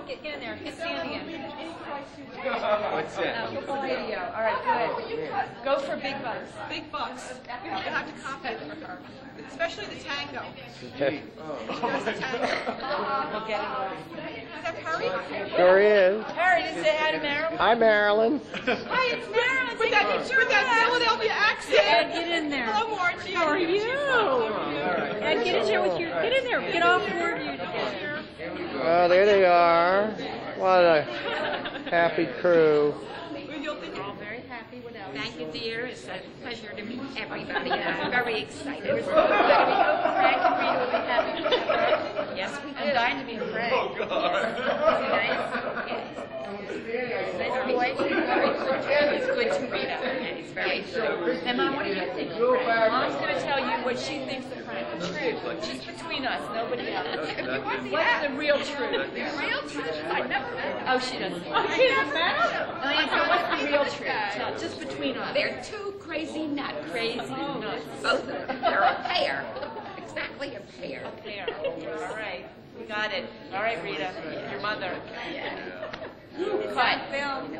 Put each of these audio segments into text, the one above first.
Get in there. Get Sandy in. What's that? Video. All right, good. Go for big bucks. Big bucks. You have to copy it for her. Especially the tango. Okay. We'll get it. Is that Harry? Sure is. Harry, did you say hi to Marilyn? Hi, Marilyn. Hi, it's Marilyn. With that Philadelphia accent. Ed, get in there. Hello, Margie. How are you? Ed, get in there with your. Get in there. Get all four of you together. Oh, there they are. What a happy crew. We're all very happy. What else? Thank you, dear. It's a pleasure to meet everybody. I'm very excited. We're so glad we hope Frank and Rita will be happy together. Yes, we do. I'm dying to be Frank. Oh, God. Yes. Nice boy. He's good to Rita. And he's very good. And Mom, what do you think of Frank? Mom's going to tell you what she thinks of Frank. The truth. Just between us, nobody else. What's the real truth? The real truth? I never met him. Oh, she doesn't. Oh, she doesn't matter. What's the real truth? Tell, just between us. They're two crazy nuts. Crazy nuts. Both of them. They're a pair. Exactly a pair. There. All right. We got it. All right, Rita. Your mother. Yeah. Cut. Film.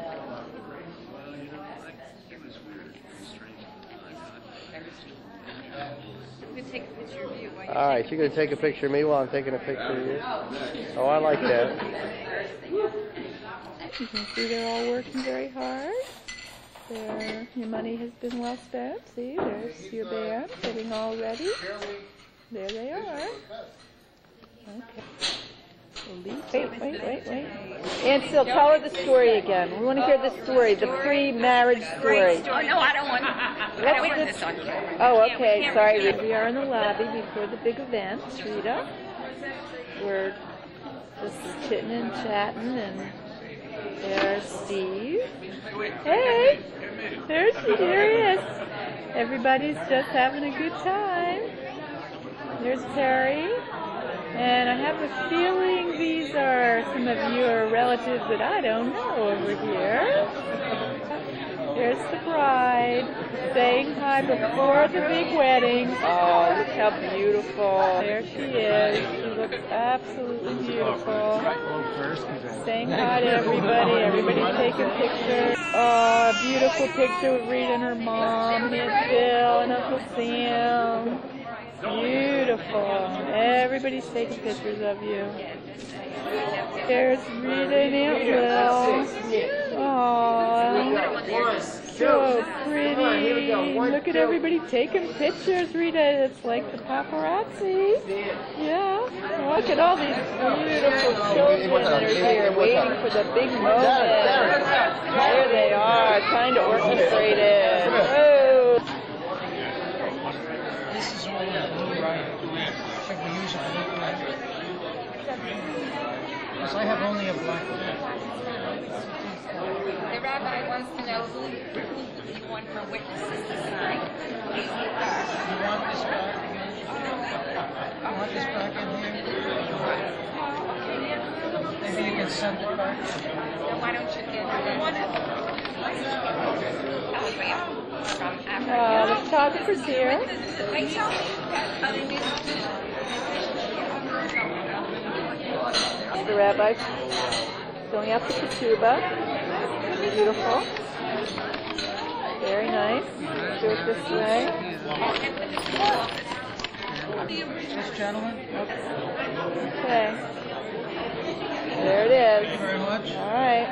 You can take a picture of you. All right, you're going to take a picture of me while I'm taking a picture of you. Oh, I like that. You can see they're all working very hard. Your money has been well spent. See, there's your band getting all ready. There they are. Okay. Wait. Ansel, tell her the story again. We want to hear the story, the pre-marriage story. Oh, no, I don't want this on camera. Oh, okay. Sorry. We are in the lobby before the big event. Rita. We're just chitting and chatting, and there's Steve. Hey, there he is. Everybody's just having a good time. There's Terry. And I have a feeling these are some of your relatives that I don't know over here. There's the bride saying hi before the big wedding. Oh, look how beautiful. There she is. She looks absolutely beautiful. Saying hi to everybody. Everybody's taking pictures. Oh, a beautiful picture with Rita and her mom, Aunt Bill, and Uncle Sam. Beautiful. Everybody's taking pictures of you. There's Rita and Aunt Will. Aww. So pretty. Look at everybody taking pictures, Rita. It's like the paparazzi. Yeah. Look at all these beautiful children that are here waiting for the big moment. There they are, trying to orchestrate it. Oh. This is all a blue right. Should we use a blue right? Because I have only a black one. The rabbi wants to know who you want for witnesses to sign. You want this back again? You want this back in here? Maybe you can send it back. Then why don't you get it? The photographer's here. The rabbi filling up the ketubah. Beautiful. Very nice. Do it this way. This gentleman? Okay. There it is. Thank you very much. All right.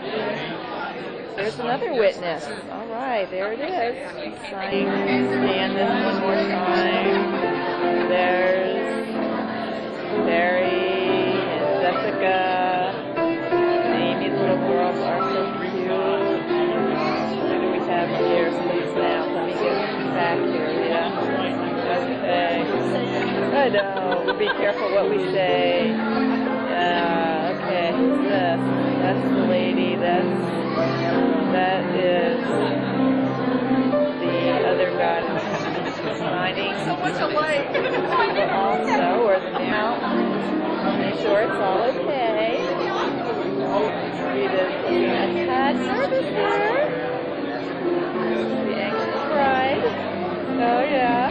There's another witness. All right, there it is. Signing, stand this one more time. There's Barry and Jessica. And Amy's little girls are so cute. Who do we have here? Please now. Let me get back here, yeah. Okay. I know. Be careful what we say. Okay. Who's this? That's the lady. That is the other guy signing. So much alike. Also, or the mountain. Make sure it's all okay. Rita's a tad nervous here. The anxious bride. Oh yeah.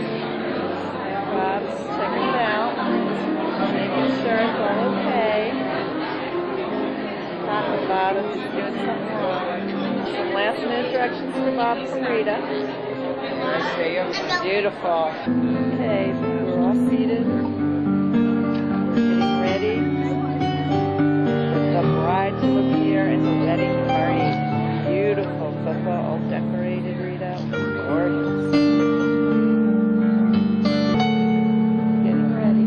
Bob's checking Bob is doing something wrong. Some last minute directions for Bob from Rita. I see you. Beautiful. Okay, we're all seated. Getting ready for the bride to appear in the wedding party. Beautiful football, all decorated, Rita. Gorgeous. Getting ready.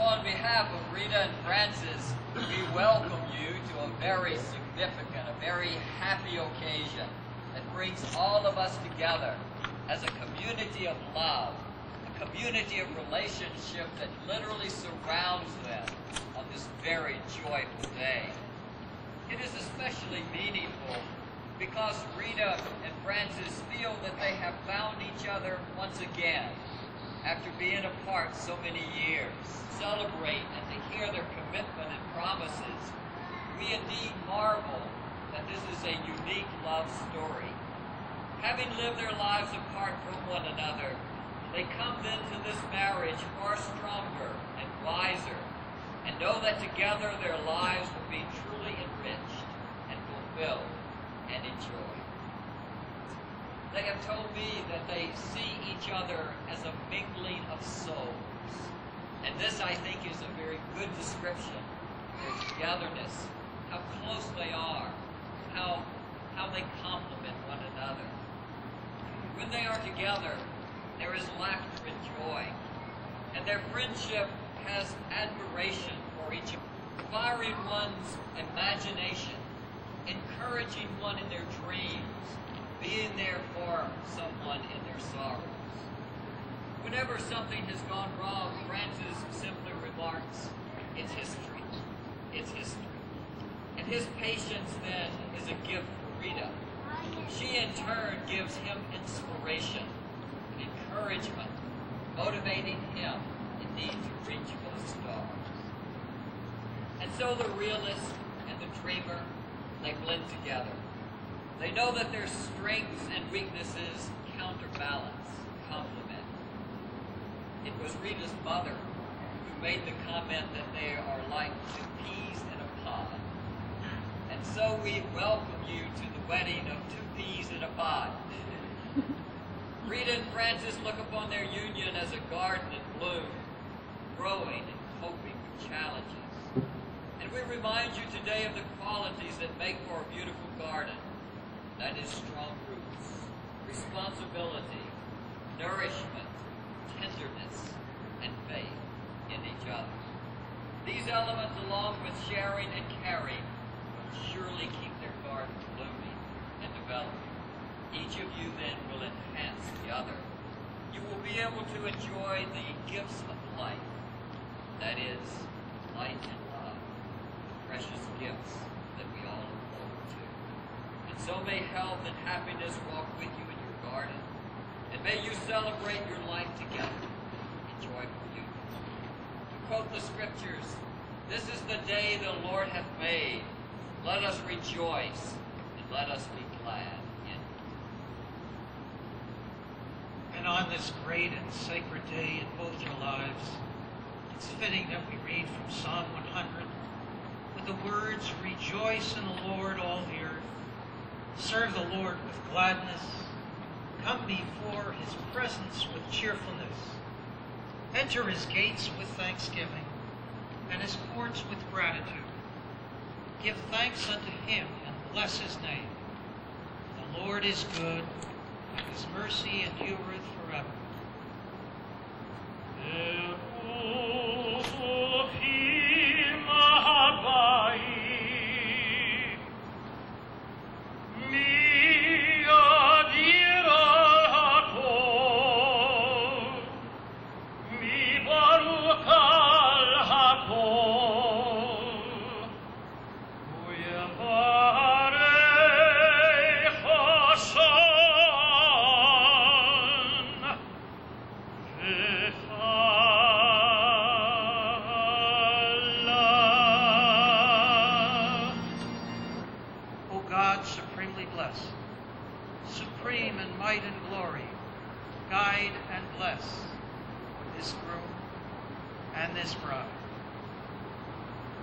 On behalf of Rita and Francis, we welcome you to a very significant, a very happy occasion that brings all of us together as a community of love, a community of relationship that literally surrounds them on this very joyful day. It is especially meaningful because Rita and Francis feel that they have found each other once again after being apart so many years. Celebrate and to hear their commitment and promises, we indeed marvel that this is a unique love story. Having lived their lives apart from one another, they come then to this marriage far stronger and wiser, and know that together their lives will be truly enriched and fulfilled and enjoyed. They have told me that they see each other as a mingling of souls. And this, I think, is a very good description of their togetherness, how close they are, how they complement one another. When they are together, there is laughter and joy, and their friendship has admiration for each other, inspiring one's imagination, encouraging one in their dreams, being there for someone in their sorrows. Whenever something has gone wrong, Francis simply remarks, "It's history. It's history." And his patience then is a gift for Rita. She in turn gives him inspiration and encouragement, motivating him indeed to reach for the stars. And so the realist and the dreamer, they blend together. They know that their strengths and weaknesses counterbalance, complement. It was Rita's mother who made the comment that they are like two peas in a pod. And so we welcome you to the wedding of two peas in a pod. Rita and Francis look upon their union as a garden in bloom, growing and coping with challenges. And we remind you today of the qualities that make for a beautiful garden. That is strong roots, responsibility, nourishment, tenderness, and faith in each other. These elements, along with sharing and caring, will surely keep their garden blooming and developing. Each of you then will enhance the other. You will be able to enjoy the gifts of life, that is, light and love, precious gifts that we all look forward to. So may health and happiness walk with you in your garden. And may you celebrate your life together in joyful union. To quote the scriptures, this is the day the Lord hath made. Let us rejoice and let us be glad in it. And on this great and sacred day in both your lives, it's fitting that we read from Psalm 100 with the words, "Rejoice in the Lord, all the earth. Serve the Lord with gladness. Come before his presence with cheerfulness. Enter his gates with thanksgiving and his courts with gratitude. Give thanks unto him and bless his name. The Lord is good, and his mercy endureth forever." Supremely blessed, supreme in might and glory, guide and bless this groom and this bride.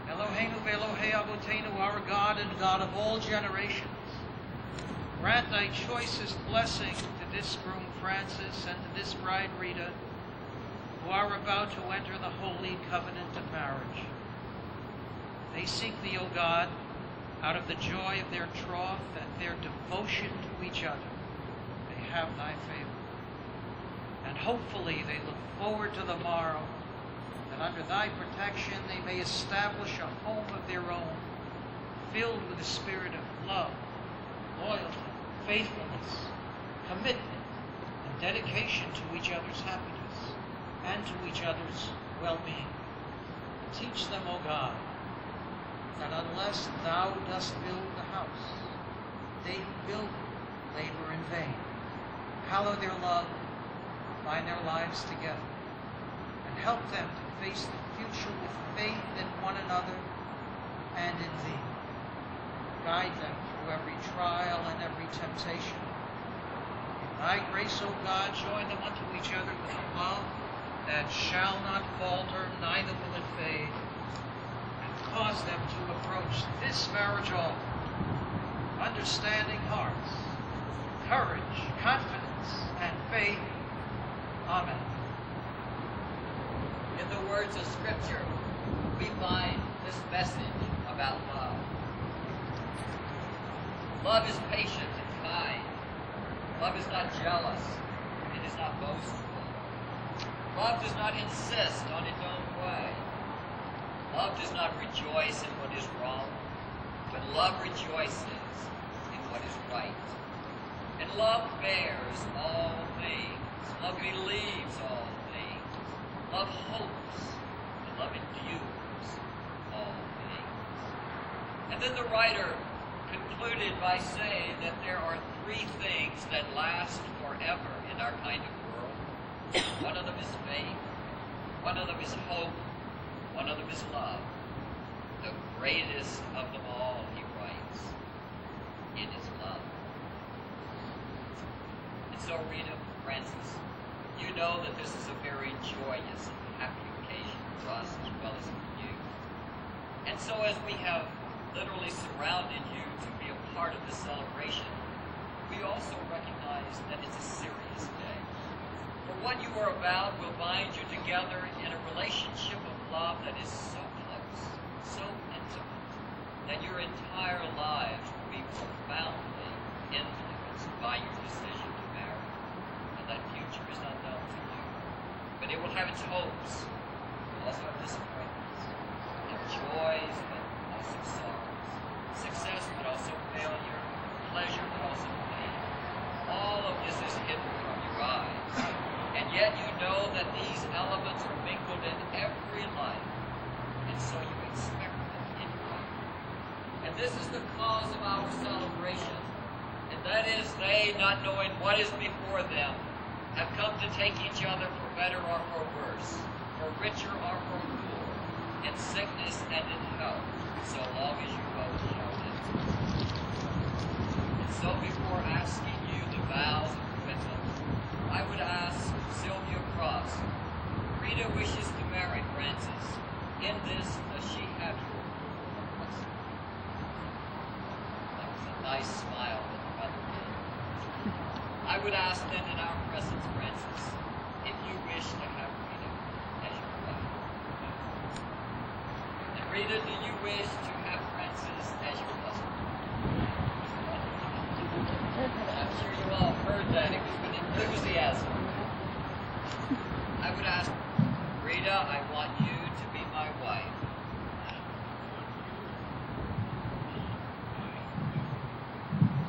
Eloheinu ve'Elohei Avotenu, our God and God of all generations, grant thy choicest blessing to this groom Francis and to this bride Rita, who are about to enter the holy covenant of marriage. They seek thee, O God, out of the joy of their troth and their devotion to each other, they have thy favor. And hopefully they look forward to the morrow, that under thy protection they may establish a home of their own, filled with a spirit of love, loyalty, faithfulness, commitment, and dedication to each other's happiness and to each other's well-being. Teach them, O God, that unless thou dost build the house, they who build it labor in vain. Hallow their love, bind their lives together, and help them to face the future with faith in one another and in thee. Guide them through every trial and every temptation. In thy grace, O God, join them unto each other with a love that shall not falter, neither will it fade. Cause them to approach this marriage altar, understanding hearts, courage, confidence, and faith. Amen. In the words of Scripture, we find this message about love. Love is patient and kind. Love is not jealous. It is not boastful. Love does not insist on its own way. Love does not rejoice in what is wrong, but love rejoices in what is right. And love bears all things. Love believes all things. Love hopes, and love endures all things. And then the writer concluded by saying that there are three things that last forever in our kind of world. One of them is faith. One of them is hope. One of them is love. The greatest of them all, he writes, it is love. And so, Rita, Francis, you know that this is a very joyous and happy occasion for us as well as for you. And so as we have literally surrounded you to be a part of this celebration, we also recognize that it's a serious day. For what you are about will bind you together in a relationship of love that is so close, so intimate, that your entire lives will be profoundly influenced by your decision to marry. And that future is not known to you, but it will have its hopes. It will also have disappointments, and joys, but also sorrows, success, but also failure, pleasure, but also pain. All of this is hidden from your eyes. And yet you know that these elements are mingled in every life, and so you expect them in your life. And this is the cause of our celebration, not knowing what is before them, have come to take each other for better or for worse, for richer or for poor, in sickness and in health, so long as you both showed it. And so before asking you the vows of commitment, I would ask Sylvia Cross. Rita wishes to marry Francis. In this, does she have your blessing? That was a nice smile that the mother did. I would ask then in our presence, Francis, if you wish to have Rita as your wife. And Rita, do you wish to have Francis as your husband? I'm sure you all heard that. It was with enthusiasm. I would ask, Rita, I want you to be my wife.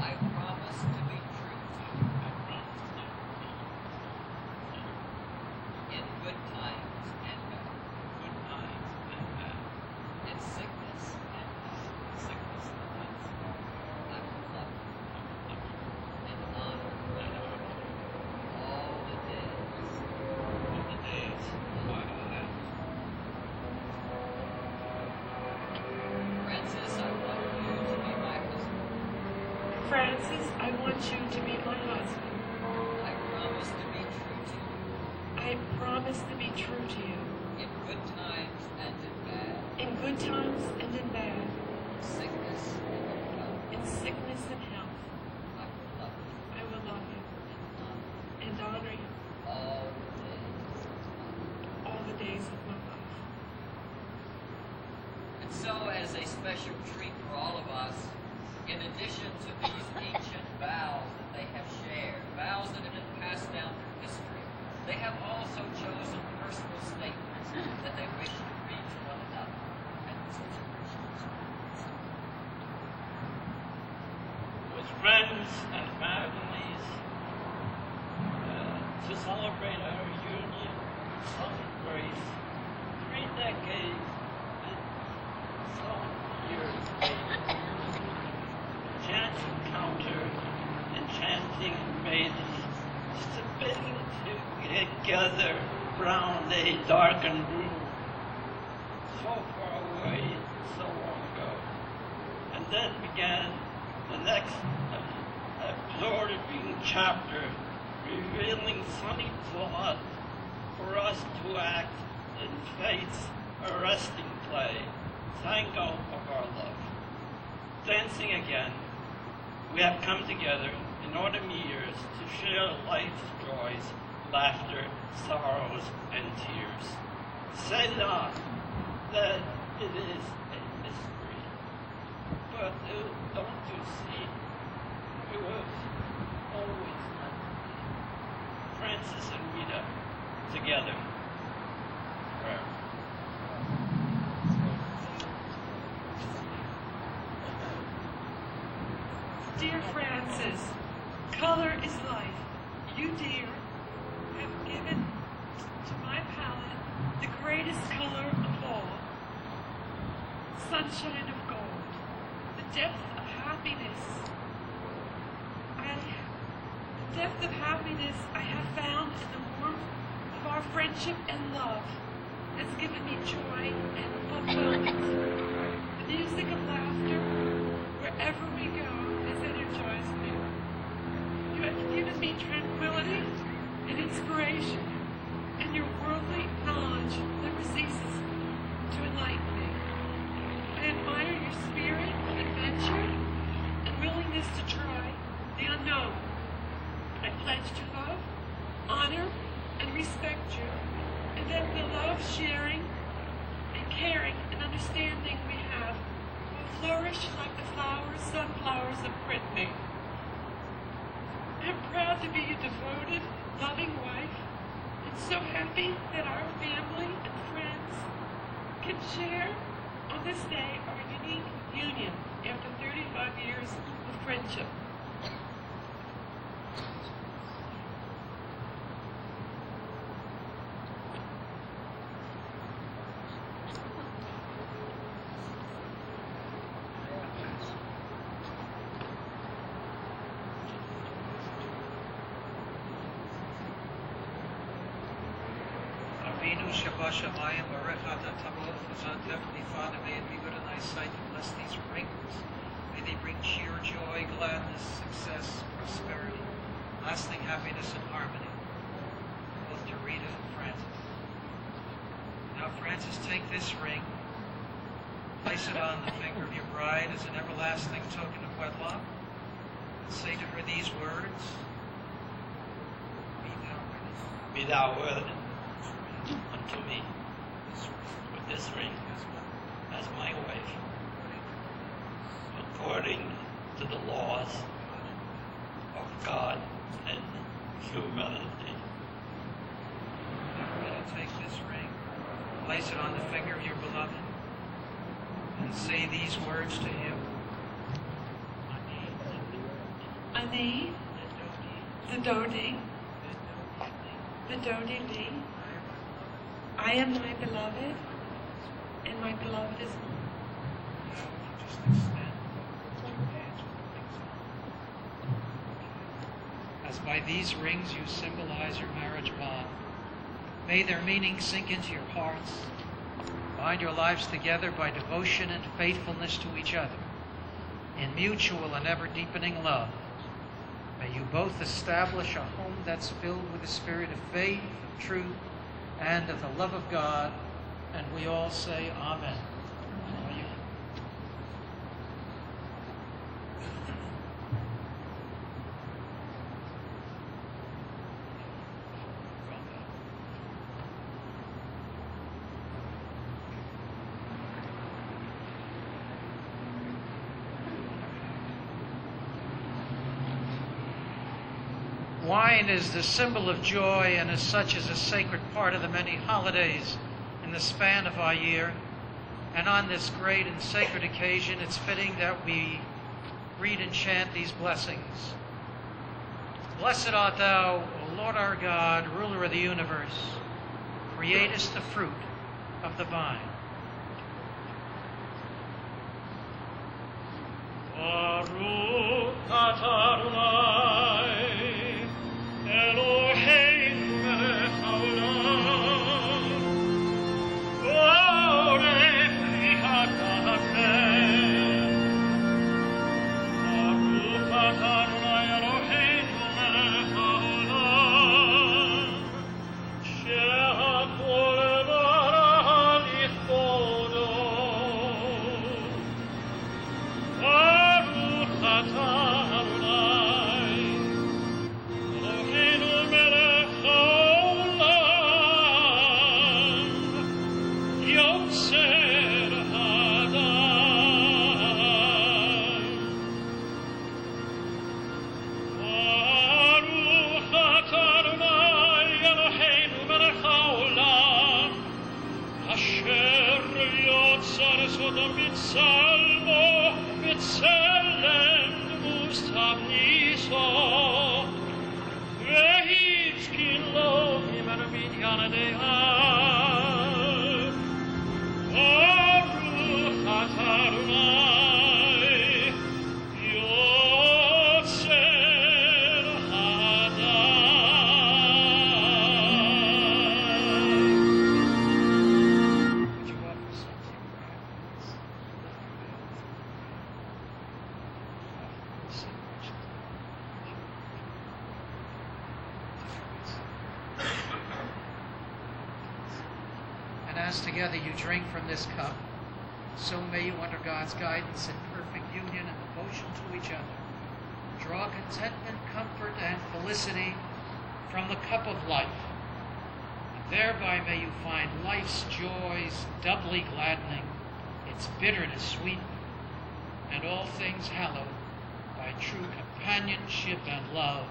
I promise to be true to you. In good times and bad. In sickness and health. I will love you. In honor. All the days. Francis, I want you to be my husband. Francis, I want you to be my husband. I promise to be true to you. I promise to be true to you. In good times and in bad. In good times and in bad. In sickness and in health. In sickness and health. I will love you. I will love you And honor and honor you you all the days. all the days of my life. And so, as a special treat for all of us, in addition to these ancient vows that they have shared, vows that have been passed down through history, they have also chosen personal statements that they wish to read to one another at this occasion. With friends and families, to celebrate our union, celebrate 3 decades, some years later. Chance encounter, enchanting maidens, sipping together round a darkened room, so far away, so long ago. And then began the next absorbing chapter, revealing sunny plot for us to act in fate's arresting play, tango of our love. Dancing again, we have come together in autumn years to share life's joys, laughter, sorrows, and tears. Say not that it is a mystery, but don't you see, it was always meant to be. Francis and Rita, together, forever. Dear Francis, color is life. You, dear, have given to my palette the greatest color of all. Sunshine of gold, the depth of happiness. The depth of happiness I have found in the warmth of our friendship and love has given me joy and fulfillment. The music of laughter, wherever we go, has energized me. You have given me tranquility and inspiration, and your worldly knowledge never ceases to enlighten me. I admire your spirit of adventure and willingness to try the unknown. I pledge to love, honor, and respect you, and that the love, sharing, and caring and understanding we have will flourish like the flowers, sunflowers of Brittany. I'm proud to be a devoted, loving wife, and so happy that our family and friends can share on this day our unique union after 35 years of friendship. Avinu Shabashamayim Baruch Atah Taboth Heavenly Father, may it be good in thy sight to bless these rings. May they bring cheer, joy, gladness, success, prosperity, lasting happiness and harmony, both to Rita and Francis. Now, Francis, take this ring, place it on the finger of your bride as an everlasting token of wedlock, and say to her these words: Be thou worthy unto me with this ring as my wife, according to the laws of God and humanity. Now, Rita, take this ring, place it on the finger of your beloved, and say these words to him. Ani, the Dodi, Lee. I am thy beloved, and my beloved is mine. Just extend your hands with the rings on. As by these rings you symbolize your marriage bond, may their meaning sink into your hearts. Bind your lives together by devotion and faithfulness to each other, in mutual and ever-deepening love. May you both establish a home that's filled with the spirit of faith, of truth, and of the love of God. And we all say Amen. Amen. Wine is the symbol of joy, and as such is a sacred part of the many holidays in the span of our year. And on this great and sacred occasion, it's fitting that we read and chant these blessings. Blessed art thou, O Lord our God, ruler of the universe, createst the fruit of the vine. Baruch atah Adonai, Eloheinu melech haolam, borei b'riat ha'atem. Baruch atah Adonai Eloheinu melech haolam, she'akol bara lichvodo. Baruch atah Adonai Eloheinu melech haolam, yotzer hadam. Baruch atah Adonai Eloheinu melech haolam, asher yotzer Sodom b'tzalmo b'tzelem mustabniso. Ve'hitzkin lo mimer binyan de'av. Baruch atah Adonai yotzer hadam. Would you offer some to your bride? And as together you drink from this cup, so may you, under God's guidance in perfect union and devotion to each other, draw contentment, comfort, and felicity from the cup of life. And thereby may you find life's joys doubly gladdening, its bitterness sweet, and all things hallowed by true companionship and love.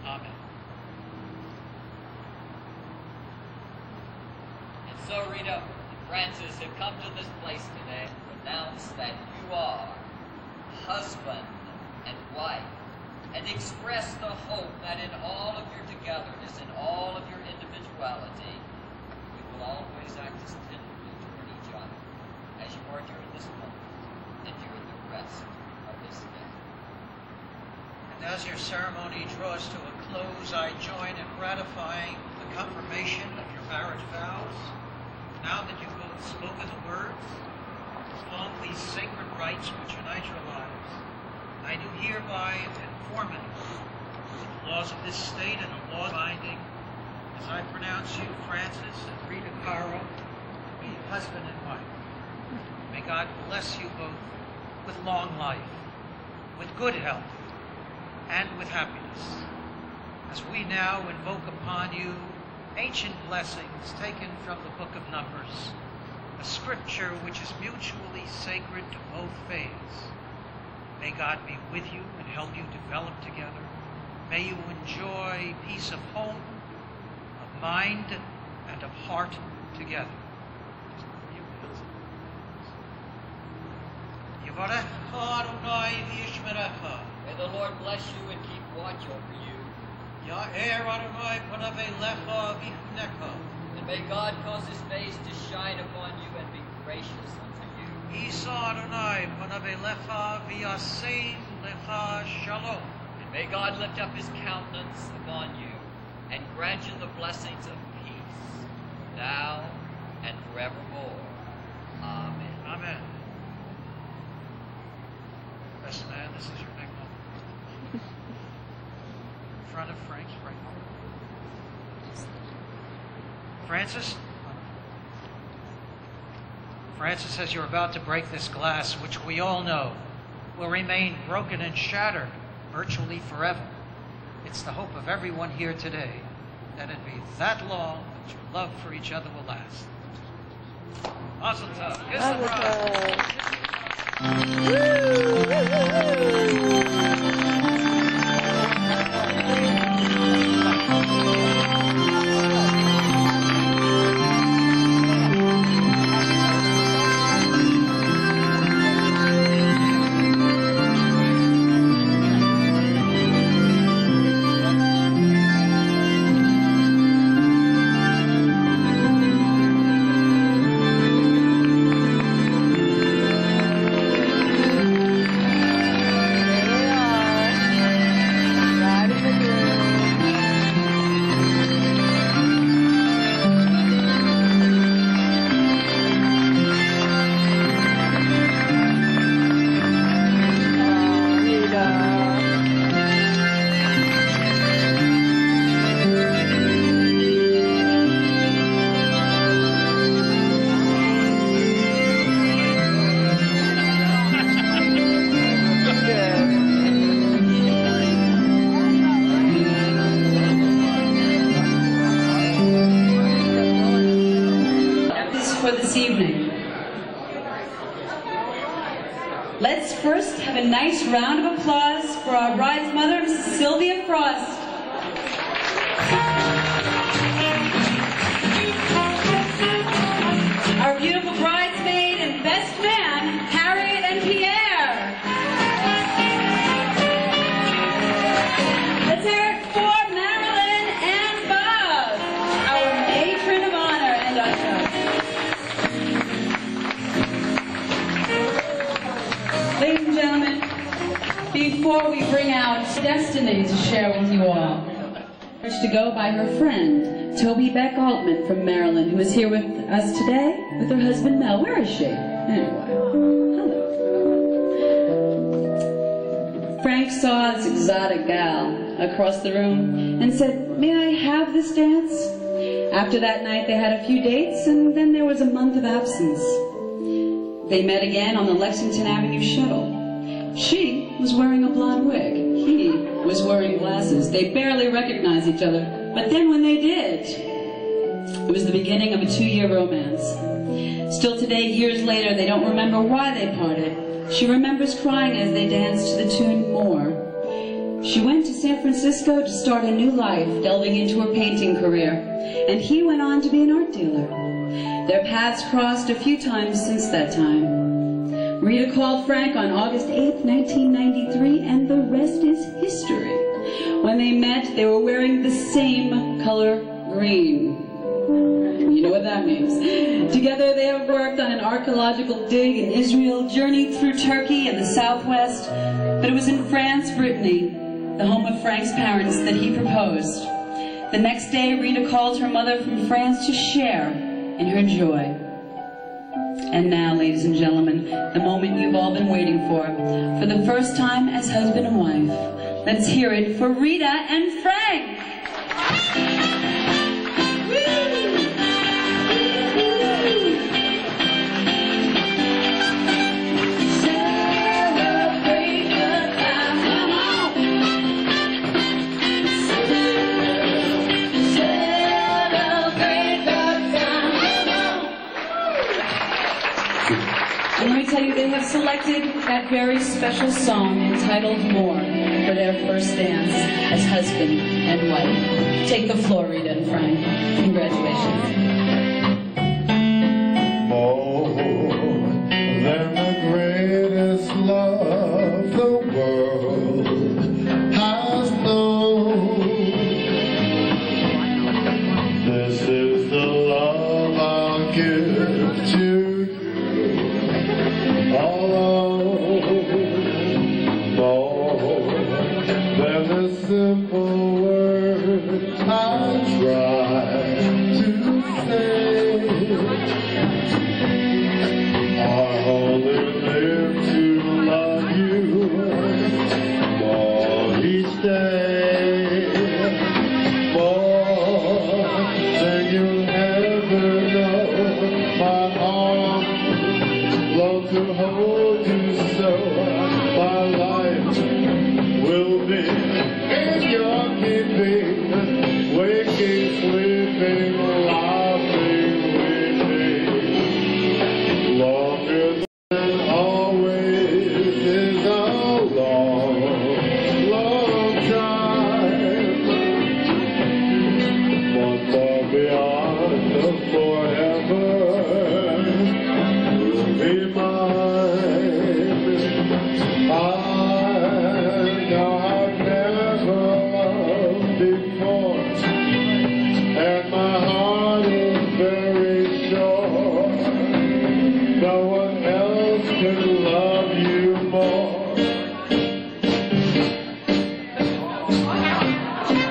Amen. And so Rita and Francis have come to this place today to announce that you are husband and wife, and express the hope that in all of your togetherness, in all of your individuality, you will always act as tenderly toward each other as you are during this moment and during the rest of this day. And as your ceremony draws to a close, I join in ratifying the confirmation of your marriage spoken the words, performed these sacred rites which unite your lives, I do hereby inform it with the laws of this state and the laws binding, as I pronounce you, Francis and Rita Caro, to be husband and wife. May God bless you both with long life, with good health, and with happiness. As we now invoke upon you ancient blessings taken from the book of Numbers, a scripture which is mutually sacred to both faiths. May God be with you and help you develop together. May you enjoy peace of home, of mind, and of heart together. May the Lord bless you and keep watch over you. And may God cause his face to shine upon you and be gracious unto you. And may God lift up his countenance upon you and grant you the blessings of peace, now and forevermore. Amen. Amen. Best man, this is your big moment. In front of Frank's right. Francis? Francis, as you're about to break this glass, which we all know will remain broken and shattered virtually forever, it's the hope of everyone here today that it be that long that your love for each other will last. Mazel tov. Kiss the bride. For this evening. Let's first have a nice round of applause for our bride's mother, Mrs. Sylvia Frost. Our beautiful bridesmaid and best man, Harriet and Pierre. Let's hear it for Marilyn and Bob, our matron of honor and usher. Ladies and gentlemen, before we bring out Destiny to share with you all, to go by her friend, Toby Beck Altman from Maryland, who is here with us today with her husband Mel. Where is she? Anyway, hello. Frank saw this exotic gal across the room and said, "May I have this dance?" After that night, they had a few dates, and then there was a month of absence. They met again on the Lexington Avenue shuttle. She was wearing a blonde wig. He was wearing glasses. They barely recognized each other. But then when they did, it was the beginning of a 2-year romance. Still today, years later, they don't remember why they parted. She remembers crying as they danced to the tune More. She went to San Francisco to start a new life, delving into her painting career. And he went on to be an art dealer. Their paths crossed a few times since that time. Rita called Frank on August 8th, 1993, and the rest is history. When they met, they were wearing the same color green. You know what that means. Together they have worked on an archaeological dig in Israel, journeyed through Turkey and the Southwest, but it was in France, Brittany, the home of Frank's parents, that he proposed. The next day, Rita called her mother from France to share in her joy. And now, ladies and gentlemen, the moment you've all been waiting for the first time as husband and wife. Let's hear it for Rita and Frank. They have selected that very special song entitled More for their first dance as husband and wife. Take the floor, Rita and Frank. Congratulations. More than the greatest love the world has known. This is the love I'll give to you. Simple words I try to say. I only live to love you more each day, more than you'll ever know. My arms long to hold you so. My life will be in your keeping, waking, sleeping, laughing, weeping. Longer than always is a long, long time. But far beyond the forever will be mine. I know I've never loved before, and my heart is very sure no one else can love you more.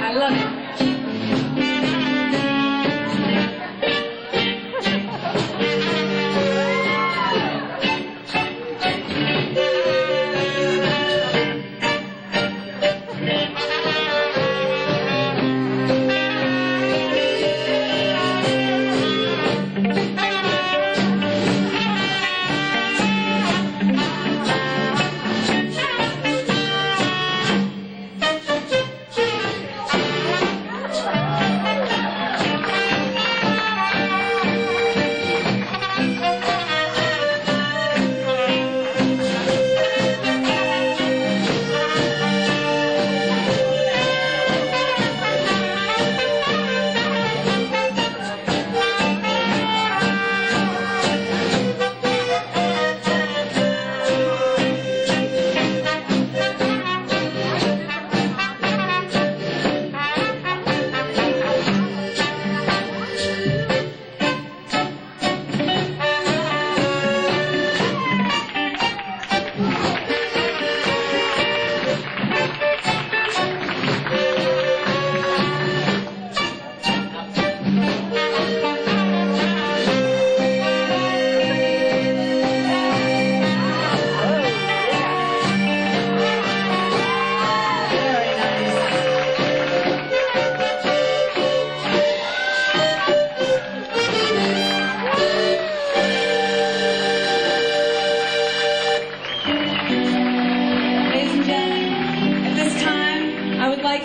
I love it.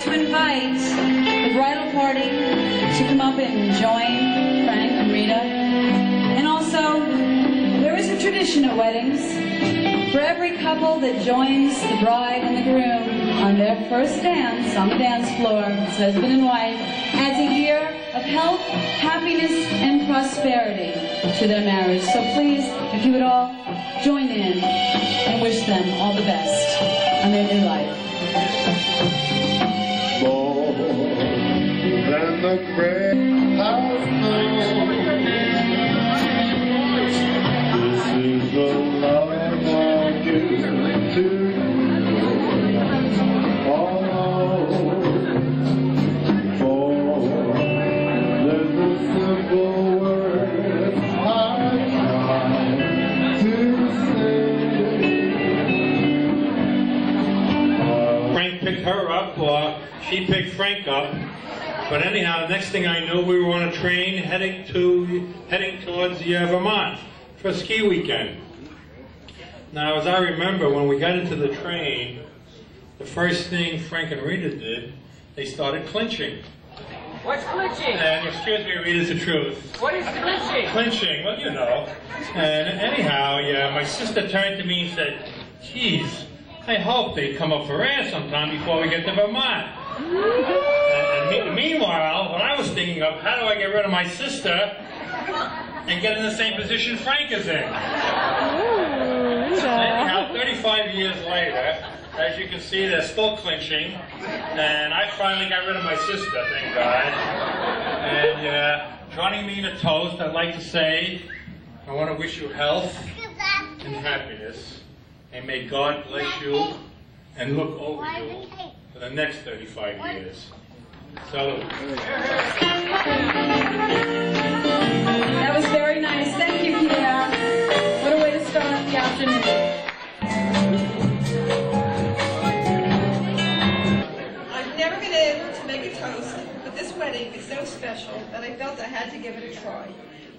To invite the bridal party to come up and join Frank and Rita. And also, there is a tradition at weddings. For every couple that joins the bride and the groom on their first dance on the dance floor as husband and wife adds a year of health, happiness, and prosperity to their marriage. So please, if you would all join in and wish them all the best on their new life. More than the great has known. This is the love I give to you. Oh, for there's a simple word I try she picked Frank up. But anyhow, the next thing I knew, we were on a train heading towards Vermont for a ski weekend. Now, as I remember, when we got into the train, the first thing Frank and Rita did, they started clinching. What's clinching? And excuse me, Rita's the truth. What is clinching? Clinching, well, you know. And anyhow, yeah, my sister turned to me and said, geez, I hope they come up for air sometime before we get to Vermont. And meanwhile, what I was thinking of, how do I get rid of my sister and get in the same position Frank is in? Anyhow, 35 years later, as you can see, they're still clinching, and I finally got rid of my sister, thank God. And joining me in a toast, I'd like to say, I want to wish you health and happiness, and may God bless you and look over you for the next 35 years. Salute. That was very nice. Thank you, Pierre. What a way to start the afternoon. I've never been able to make a toast, but this wedding is so special that I felt I had to give it a try.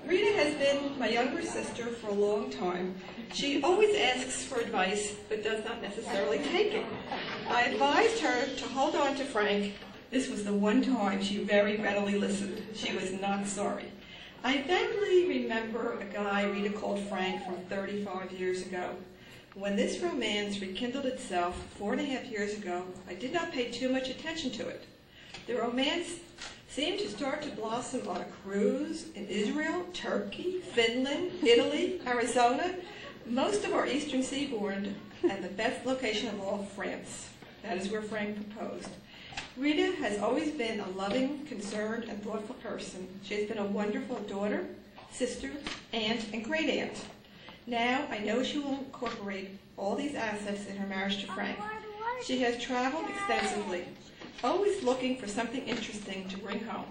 Rita has been my younger sister for a long time. She always asks for advice, but does not necessarily take it. I advised her to hold on to Frank. This was the one time she very readily listened. She was not sorry. I vaguely remember a guy Rita called Frank from 35 years ago. When this romance rekindled itself 4.5 years ago, I did not pay too much attention to it. The romance seemed to start to blossom on a cruise in Israel, Turkey, Finland, Italy, Arizona, most of our eastern seaboard, and the best location of all, France. That is where Frank proposed. Rita has always been a loving, concerned, and thoughtful person. She has been a wonderful daughter, sister, aunt, and great aunt. Now, I know she will incorporate all these assets in her marriage to Frank. She has traveled extensively, always looking for something interesting to bring home.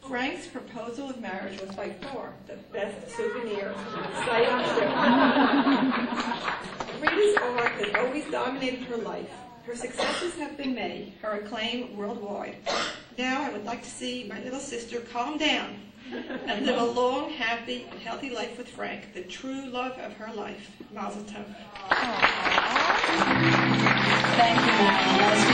Frank's proposal of marriage was by far the best souvenir sight unseen. Rita's art has always dominated her life. Her successes have been made, her acclaim worldwide. Now I would like to see my little sister calm down and live a long, happy, and healthy life with Frank, the true love of her life. Mazel tov. Thank you, Marilyn. That was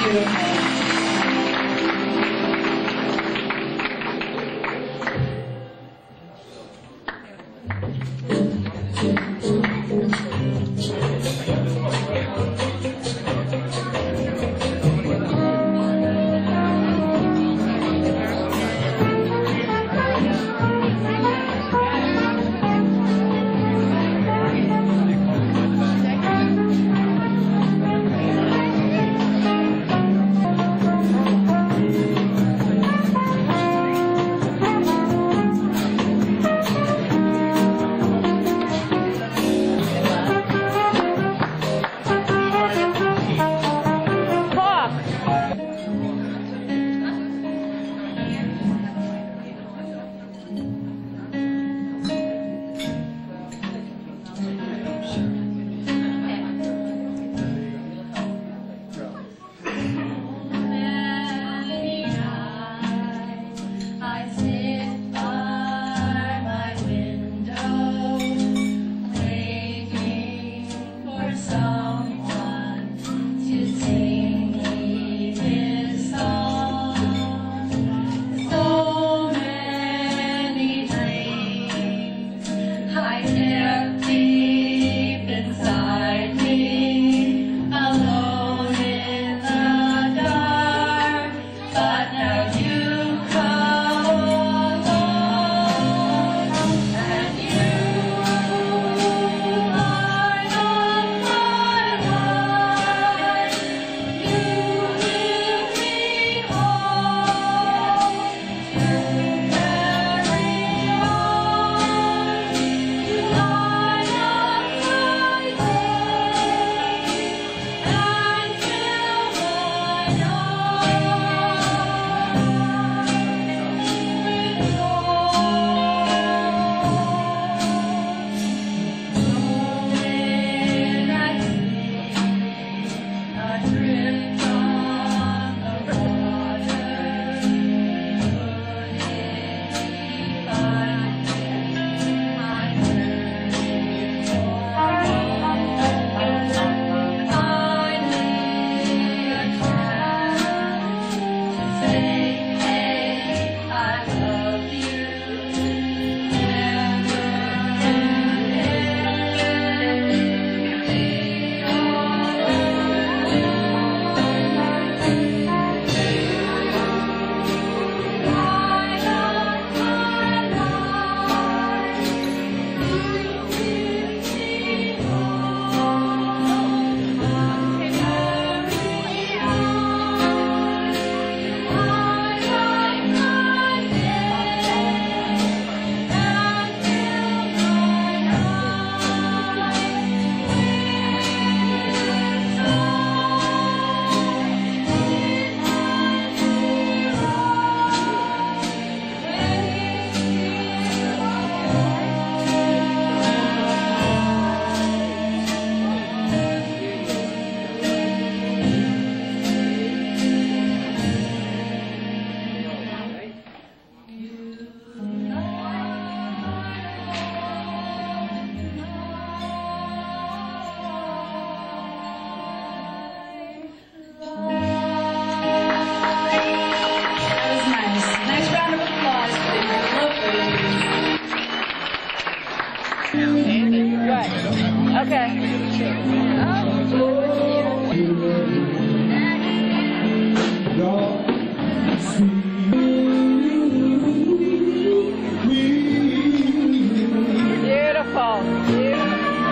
Beautiful.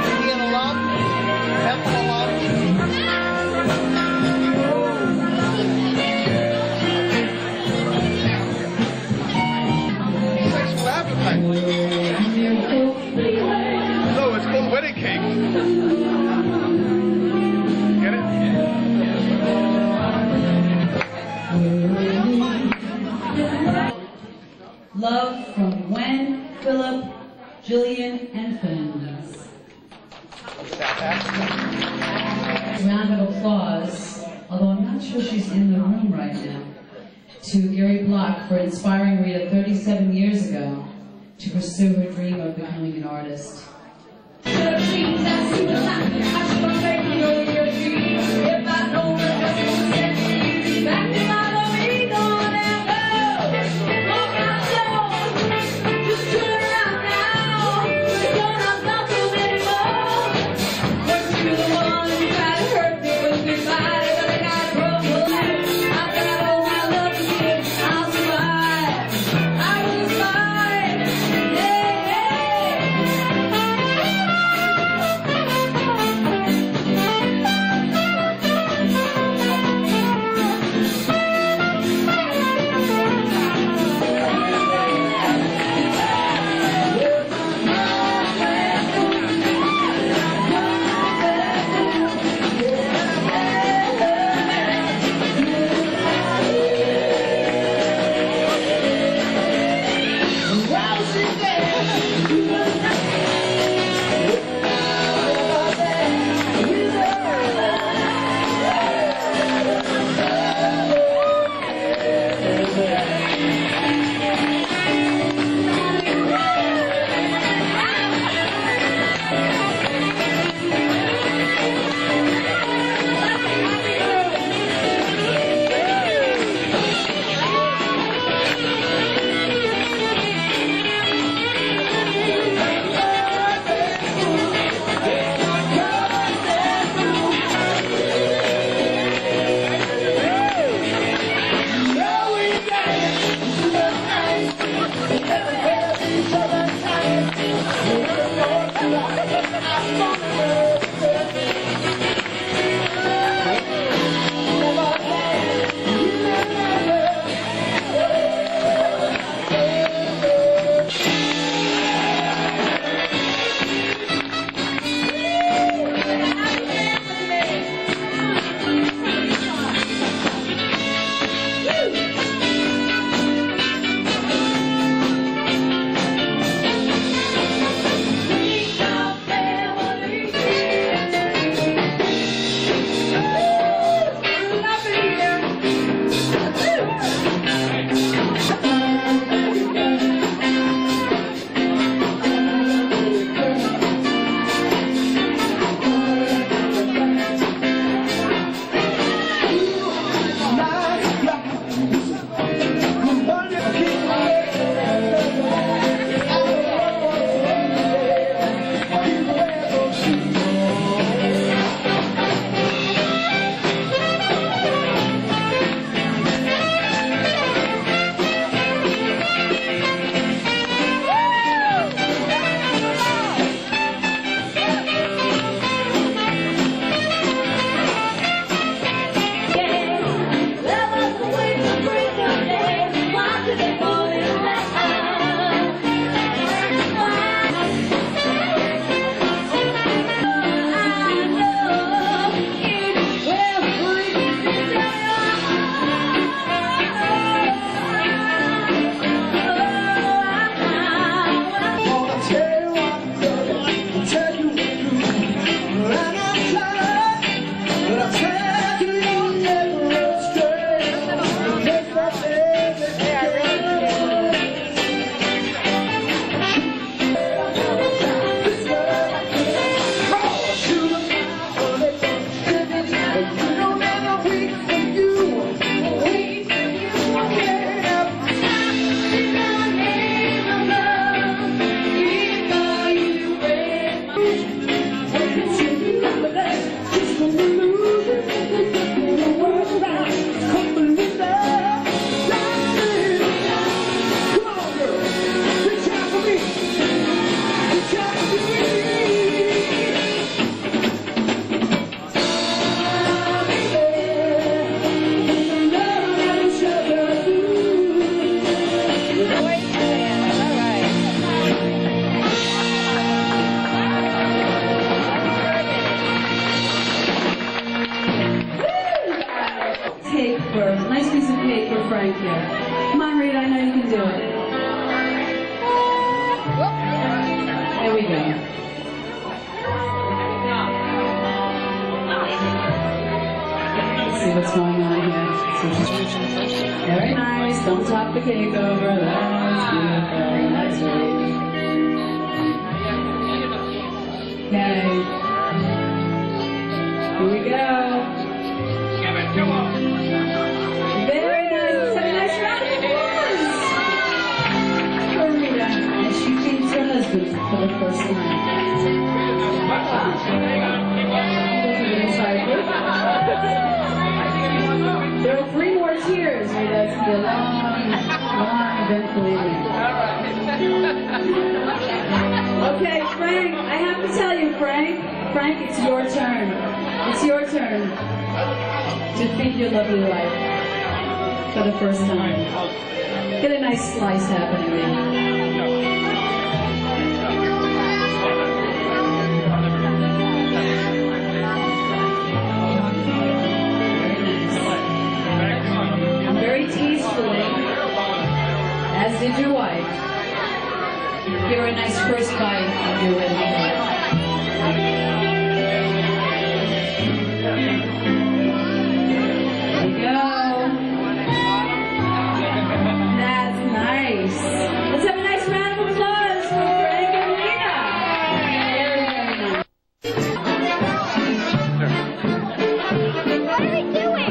Indian alum, Temple alum. Sexual appetite. No, it's called wedding cake. Get it? Love from Gwen, Philip, Jillian, and friends. Round of applause, although I'm not sure she's in the room right now, to Gary Block for inspiring Rita 37 years ago to pursue her dream of becoming an artist. we go. Let's see what's going on here. Very nice. Don't top the cake over. That's beautiful. That's right. Okay. Here we go. Very nice. Let's have a nice round of applause for Rita as she meets her husband for the first time. There are 3 more tears, Rita. It's going to be a long, eventful evening. Okay, Frank, I have to tell you, Frank, it's your turn. It's your turn to feed your lovely wife for the first time. Get a nice slice happening there. Very tastefully, as did your wife. Give her a nice first bite of your wedding cake. There you go. That's nice. Let's have a nice round of applause for Frank and Rita. Very, very nice. What are we doing?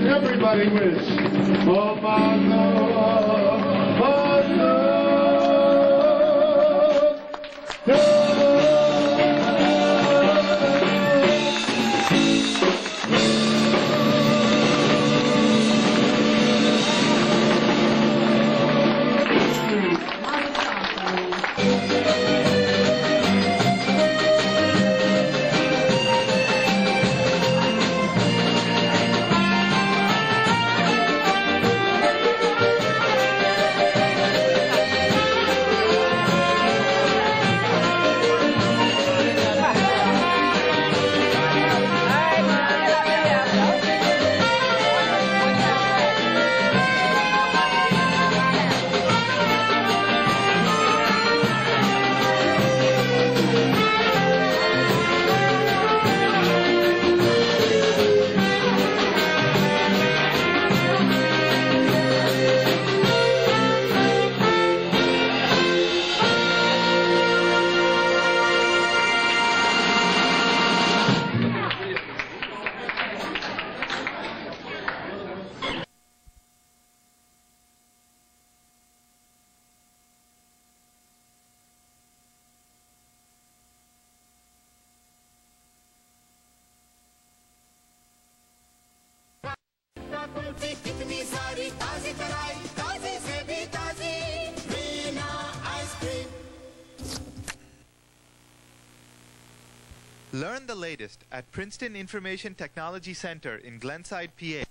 Everybody wish. Oh, my love, oh, love. Learn the latest at Princeton Information Technology Center in Glenside, PA.